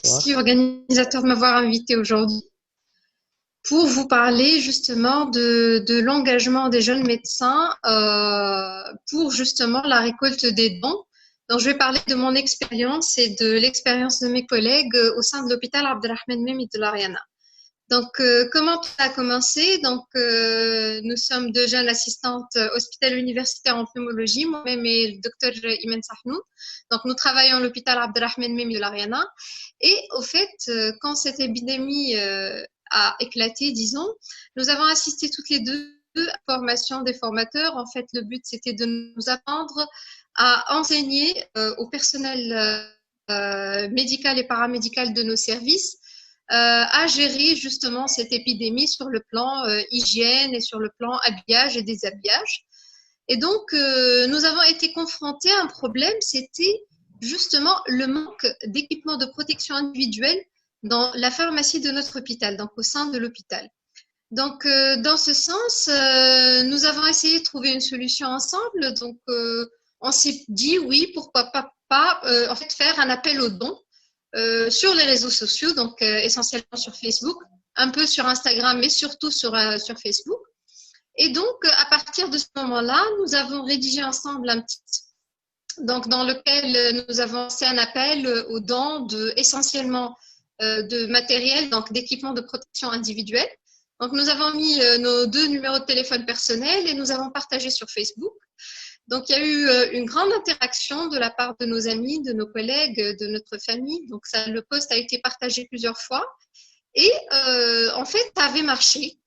Bonsoir. Merci, organisateur, de m'avoir invité aujourd'hui pour vous parler justement de l'engagement des jeunes médecins pour justement la récolte des dons. Donc, je vais parler de mon expérience et de l'expérience de mes collègues au sein de l'hôpital Abdelrahman Mehmet de l'Ariana. Donc, comment tout a commencé? Donc, nous sommes deux jeunes assistantes hospitalières universitaires en pneumologie, moi-même et le docteur Imen Sahnou. Donc, nous travaillons à l'hôpital Abdelrahman Mehmet de l'Ariana. Et au fait, quand cette épidémie a éclaté, disons, nous avons assisté toutes les deux à la formation des formateurs. En fait, le but, c'était de nous apprendre à enseigner au personnel médical et paramédical de nos services à gérer justement cette épidémie sur le plan hygiène et sur le plan habillage et déshabillage. Et donc, nous avons été confrontés à un problème, c'était justement le manque d'équipements de protection individuelle dans la pharmacie de notre hôpital, donc au sein de l'hôpital. Donc, dans ce sens, nous avons essayé de trouver une solution ensemble. Donc, on s'est dit oui, pourquoi pas en fait faire un appel aux dons sur les réseaux sociaux, donc essentiellement sur Facebook, un peu sur Instagram, mais surtout sur Facebook. Et donc, à partir de ce moment-là, nous avons rédigé ensemble un petit donc dans lequel nous avons fait un appel aux dons essentiellement de matériel, donc d'équipements de protection individuelle. Donc, nous avons mis nos 2 numéros de téléphone personnels et nous avons partagé sur Facebook. Donc, il y a eu une grande interaction de la part de nos amis, de nos collègues, de notre famille. Donc, le post a été partagé plusieurs fois. Et en fait, ça avait marché.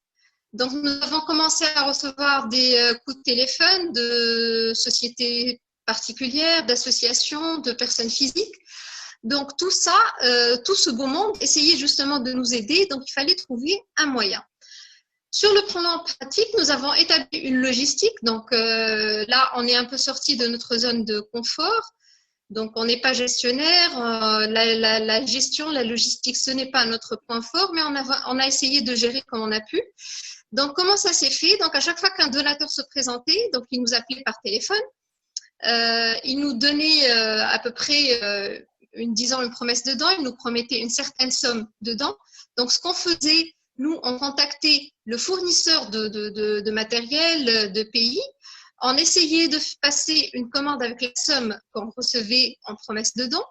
Donc, nous avons commencé à recevoir des coups de téléphone de sociétés particulières, d'associations, de personnes physiques. Donc, tout ça, tout ce beau monde essayait justement de nous aider. Donc, il fallait trouver un moyen. Sur le plan pratique, nous avons établi une logistique. Donc là, on est un peu sorti de notre zone de confort. Donc, on n'est pas gestionnaire. La gestion, la logistique, ce n'est pas notre point fort, mais on a essayé de gérer comme on a pu. Donc, comment ça s'est fait? Donc, à chaque fois qu'un donateur se présentait, donc il nous appelait par téléphone. Il nous donnait à peu près disons une promesse de dons. Il nous promettait une certaine somme de dons. Donc, ce qu'on faisait, nous, on contactait le fournisseur de matériel, de pays. On essayait de passer une commande avec la somme qu'on recevait en promesse de don.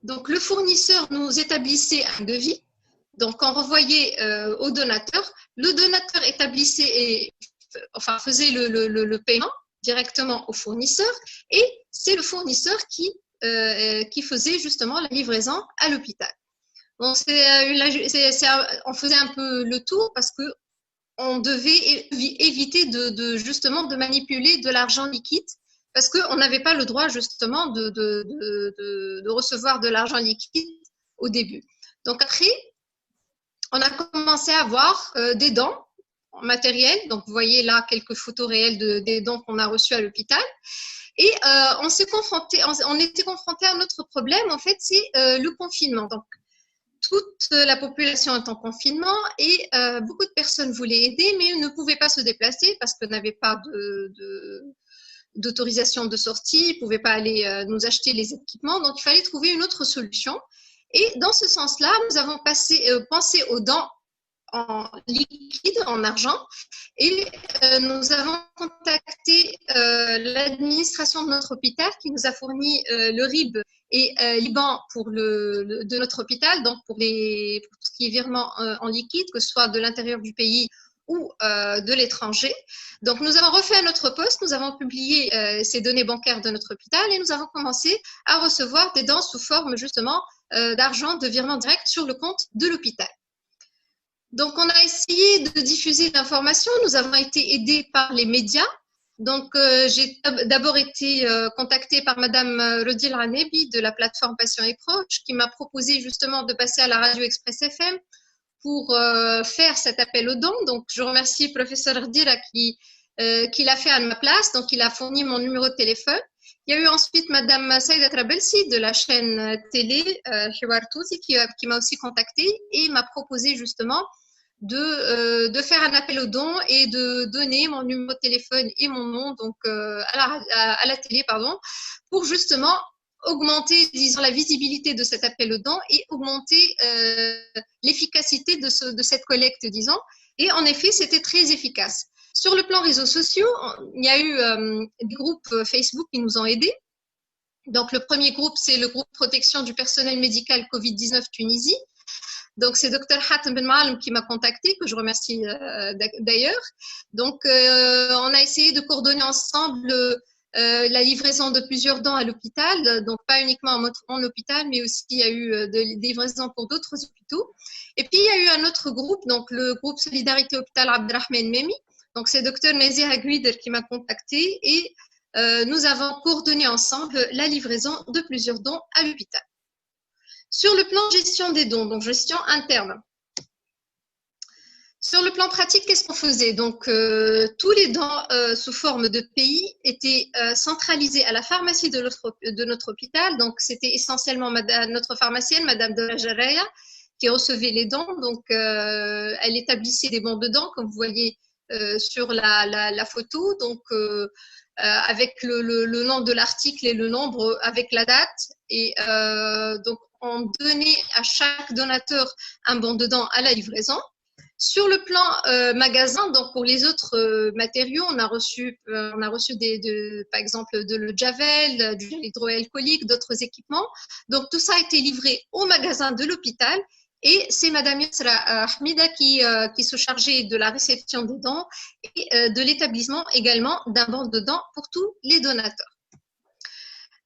Donc, le fournisseur nous établissait un devis. Donc, on renvoyait au donateur. Le donateur faisait le paiement directement au fournisseur. Et c'est le fournisseur qui faisait justement la livraison à l'hôpital. Bon, on faisait un peu le tour parce que on devait éviter justement de manipuler de l'argent liquide parce qu'on n'avait pas le droit justement de recevoir de l'argent liquide au début. Donc après, on a commencé à avoir des dons en matériel. Donc vous voyez là quelques photos réelles des dons qu'on a reçus à l'hôpital. Et on était confronté à un autre problème, en fait, c'est le confinement. Donc, toute la population est en confinement et beaucoup de personnes voulaient aider, mais ne pouvaient pas se déplacer parce qu'elles n'avaient pas d'autorisation de sortie, ils ne pouvaient pas aller nous acheter les équipements. Donc, il fallait trouver une autre solution. Et dans ce sens-là, nous avons pensé aux dons en liquide, en argent, et nous avons contacté l'administration de notre hôpital qui nous a fourni le RIB et l'IBAN de notre hôpital, donc pour tout ce qui est virement en liquide, que ce soit de l'intérieur du pays ou de l'étranger. Donc, nous avons refait notre poste, nous avons publié ces données bancaires de notre hôpital et nous avons commencé à recevoir des dons sous forme justement d'argent, de virement direct sur le compte de l'hôpital. Donc, on a essayé de diffuser l'information. Nous avons été aidés par les médias. Donc, j'ai d'abord été contactée par Madame Rodil Ranebi de la plateforme Patients et Proches qui m'a proposé justement de passer à la radio Express FM pour faire cet appel aux dons. Donc, je remercie le professeur Rdira qui l'a fait à ma place. Donc, il a fourni mon numéro de téléphone. Il y a eu ensuite Madame Saïda Trabelsi de la chaîne télé Hiwartouzi qui m'a aussi contactée et m'a proposé justement de faire un appel aux dons et de donner mon numéro de téléphone et mon nom donc à la télé, pardon, pour justement augmenter, disons, la visibilité de cet appel aux dons et augmenter l'efficacité de cette collecte, disons. Et en effet, c'était très efficace. Sur le plan réseaux sociaux, il y a eu des groupes Facebook qui nous ont aidés. Donc, le premier groupe, c'est le groupe protection du personnel médical Covid-19 Tunisie. Donc, c'est Dr Hatem Ben Maalem qui m'a contacté, que je remercie d'ailleurs. Donc, on a essayé de coordonner ensemble la livraison de plusieurs dents à l'hôpital, donc pas uniquement en l'hôpital, mais aussi il y a eu des livraisons pour d'autres hôpitaux. Et puis, il y a eu un autre groupe, donc le groupe Solidarité Hôpital Abdelrahman Memi. Donc, c'est Dr Nazia Guider qui m'a contacté et nous avons coordonné ensemble la livraison de plusieurs dons à l'hôpital. Sur le plan gestion des dons, donc gestion interne. Sur le plan pratique, qu'est-ce qu'on faisait? Donc, tous les dons sous forme de pays étaient centralisés à la pharmacie de notre hôpital. Donc, c'était essentiellement notre pharmacienne, Madame de la Jaraya, qui recevait les dons. Donc, elle établissait des bons de dons, comme vous voyez sur la photo. Donc, avec le nom de l'article et le nombre avec la date. Et donc, on donnait à chaque donateur un bon de dents à la livraison. Sur le plan magasin, donc pour les autres matériaux, on a reçu par exemple de le Javel, du gel hydroalcoolique, d'autres équipements. Donc tout ça a été livré au magasin de l'hôpital et c'est Madame Yasra Ahmida qui se chargeait de la réception des dons et de l'établissement également d'un bon de dents pour tous les donateurs.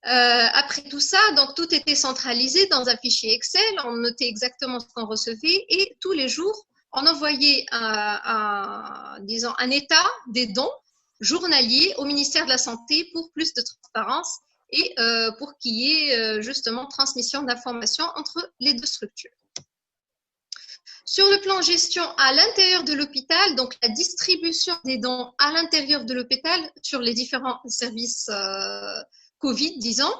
Après tout ça, donc tout était centralisé dans un fichier Excel, on notait exactement ce qu'on recevait et tous les jours, on envoyait disons, un état des dons journaliers au ministère de la Santé pour plus de transparence et pour qu'il y ait justement transmission d'informations entre les deux structures. Sur le plan gestion à l'intérieur de l'hôpital, donc la distribution des dons à l'intérieur de l'hôpital sur les différents services Covid, disons.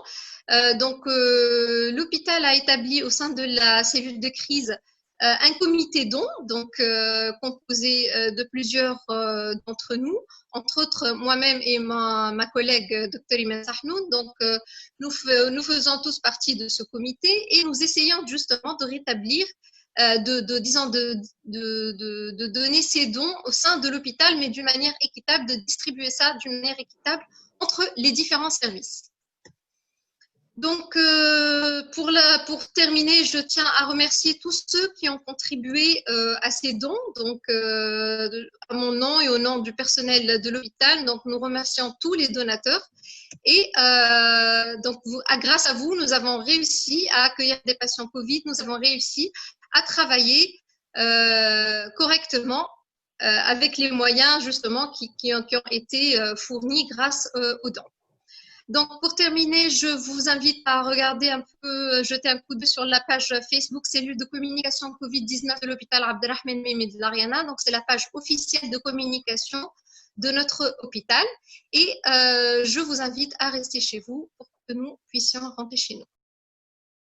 L'hôpital a établi au sein de la cellule de crise un comité dons, donc composé de plusieurs d'entre nous, entre autres moi-même et ma collègue Dr Iman Sahnoun. Donc, nous faisons tous partie de ce comité et nous essayons justement de rétablir, de donner ces dons au sein de l'hôpital, mais d'une manière équitable, de distribuer ça d'une manière équitable entre les différents services. Donc, pour terminer, je tiens à remercier tous ceux qui ont contribué à ces dons, donc à mon nom et au nom du personnel de l'hôpital. Donc, nous remercions tous les donateurs. Et donc, grâce à vous, nous avons réussi à accueillir des patients Covid. Nous avons réussi à travailler correctement avec les moyens justement qui ont été fournis grâce aux dons. Donc, pour terminer, je vous invite à regarder un peu, jeter un coup d'œil sur la page Facebook cellule de communication Covid-19 de l'hôpital Abdelrahman Memi de l'Ariana. Donc, c'est la page officielle de communication de notre hôpital. Et je vous invite à rester chez vous pour que nous puissions rentrer chez nous.